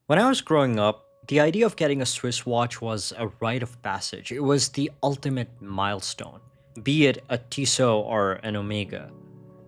When I was growing up, the idea of getting a Swiss watch was a rite of passage. It was the ultimate milestone, be it a Tissot or an Omega.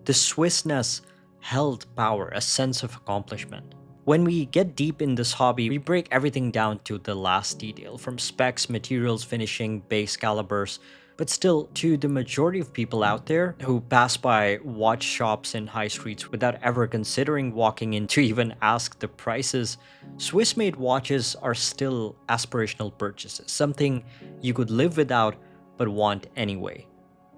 The Swissness held power, a sense of accomplishment. When we get deep in this hobby, we break everything down to the last detail, from specs, materials, finishing, base calibers, but still, to the majority of people out there who pass by watch shops in high streets without ever considering walking in to even ask the prices, Swiss made watches are still aspirational purchases, something you could live without but want anyway.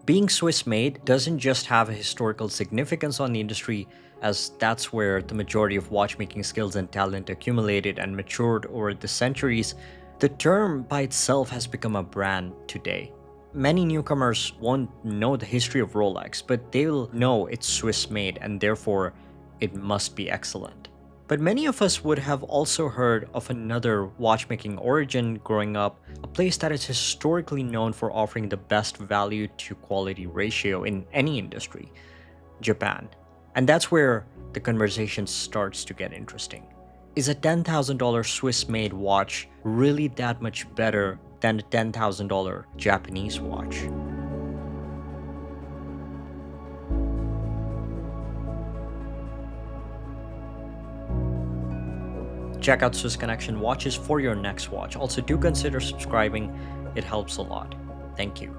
Being Swiss made doesn't just have a historical significance on the industry, as that's where the majority of watchmaking skills and talent accumulated and matured over the centuries. The term by itself has become a brand today. Many newcomers won't know the history of Rolex, but they'll know it's Swiss made and therefore it must be excellent. But many of us would have also heard of another watchmaking origin growing up, a place that is historically known for offering the best value to quality ratio in any industry: Japan. And that's where the conversation starts to get interesting. Is a $10,000 Swiss made watch really that much better than a $10,000 Japanese watch? Check out Swiss Connection watches for your next watch. Also, do consider subscribing, it helps a lot. Thank you.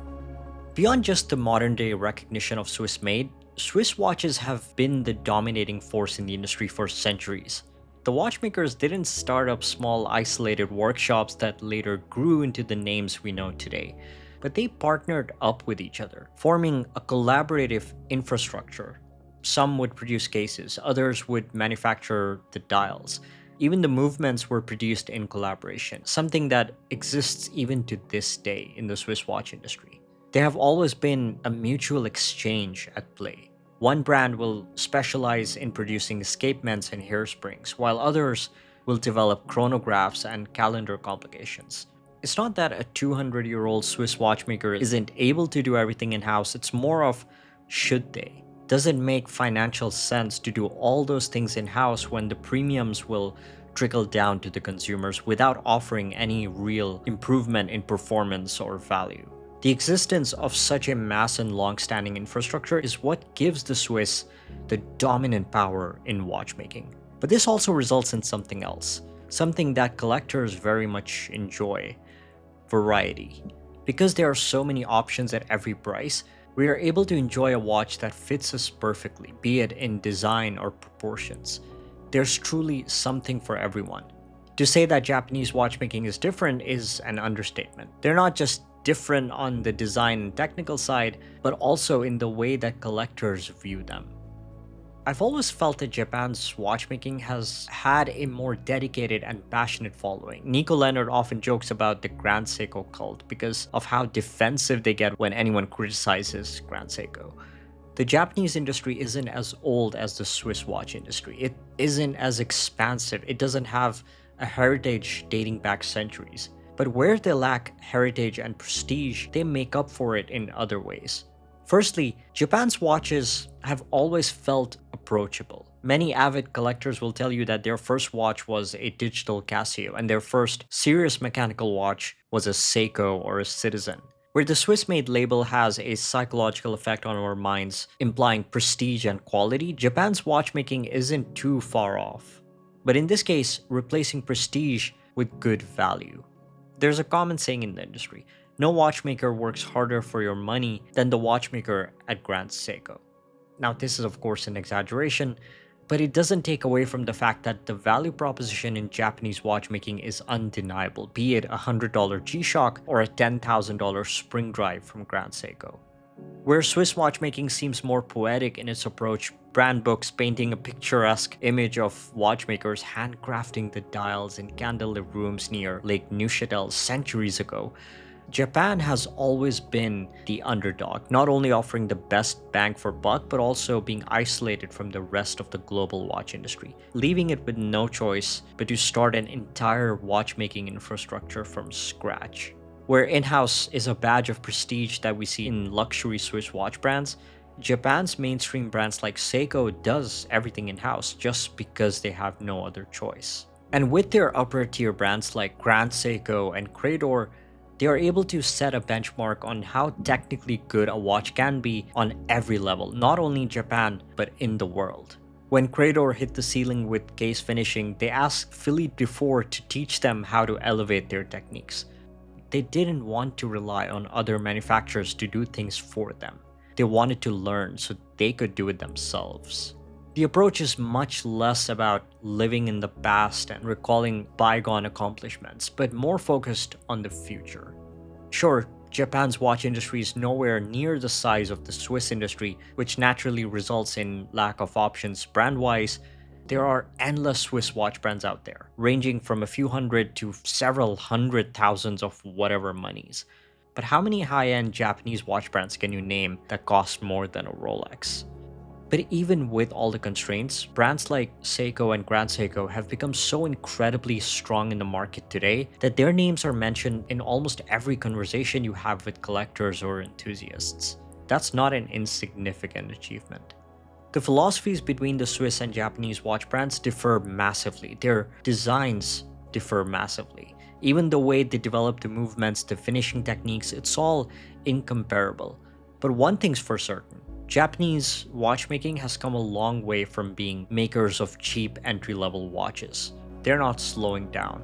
Beyond just the modern day recognition of Swiss made, Swiss watches have been the dominating force in the industry for centuries. The watchmakers didn't start up small isolated workshops that later grew into the names we know today, but they partnered up with each other, forming a collaborative infrastructure. Some would produce cases, others would manufacture the dials. Even the movements were produced in collaboration, something that exists even to this day in the Swiss watch industry. There have always been a mutual exchange at play. One brand will specialize in producing escapements and hairsprings, while others will develop chronographs and calendar complications. It's not that a 200-year-old Swiss watchmaker isn't able to do everything in-house, it's more of should they? Does it make financial sense to do all those things in-house when the premiums will trickle down to the consumers without offering any real improvement in performance or value? The existence of such a mass and long-standing infrastructure is what gives the Swiss the dominant power in watchmaking. But this also results in something else, something that collectors very much enjoy: variety. Because there are so many options at every price, we are able to enjoy a watch that fits us perfectly, be it in design or proportions. There's truly something for everyone. To say that Japanese watchmaking is different is an understatement. They're not just different on the design and technical side, but also in the way that collectors view them. I've always felt that Japan's watchmaking has had a more dedicated and passionate following. Nico Leonard often jokes about the Grand Seiko cult because of how defensive they get when anyone criticizes Grand Seiko. The Japanese industry isn't as old as the Swiss watch industry. It isn't as expansive. It doesn't have a heritage dating back centuries. But where they lack heritage and prestige, they make up for it in other ways. Firstly, Japan's watches have always felt approachable. Many avid collectors will tell you that their first watch was a digital Casio and their first serious mechanical watch was a Seiko or a Citizen. Where the Swiss made label has a psychological effect on our minds, implying prestige and quality, Japan's watchmaking isn't too far off. But in this case, replacing prestige with good value. There's a common saying in the industry: no watchmaker works harder for your money than the watchmaker at Grand Seiko. Now, this is of course an exaggeration, but it doesn't take away from the fact that the value proposition in Japanese watchmaking is undeniable, be it a $100 G-Shock or a $10,000 spring drive from Grand Seiko. Where Swiss watchmaking seems more poetic in its approach, brand books painting a picturesque image of watchmakers handcrafting the dials in candlelit rooms near Lake Neuchâtel centuries ago, Japan has always been the underdog, not only offering the best bang for buck, but also being isolated from the rest of the global watch industry, leaving it with no choice but to start an entire watchmaking infrastructure from scratch. Where in-house is a badge of prestige that we see in luxury Swiss watch brands, Japan's mainstream brands like Seiko does everything in-house just because they have no other choice. And with their upper tier brands like Grand Seiko and Crador, they are able to set a benchmark on how technically good a watch can be on every level, not only in Japan, but in the world. When Crador hit the ceiling with case finishing, they asked Philippe Dufour to teach them how to elevate their techniques. They didn't want to rely on other manufacturers to do things for them. They wanted to learn so they could do it themselves. The approach is much less about living in the past and recalling bygone accomplishments, but more focused on the future. Sure, Japan's watch industry is nowhere near the size of the Swiss industry, which naturally results in lack of options brand-wise. There are endless Swiss watch brands out there, ranging from a few hundred to several hundred thousands of whatever monies. But how many high-end Japanese watch brands can you name that cost more than a Rolex? But even with all the constraints, brands like Seiko and Grand Seiko have become so incredibly strong in the market today that their names are mentioned in almost every conversation you have with collectors or enthusiasts. That's not an insignificant achievement. The philosophies between the Swiss and Japanese watch brands differ massively. Their designs differ massively. Even the way they develop the movements, the finishing techniques, it's all incomparable. But one thing's for certain. Japanese watchmaking has come a long way from being makers of cheap entry-level watches. They're not slowing down.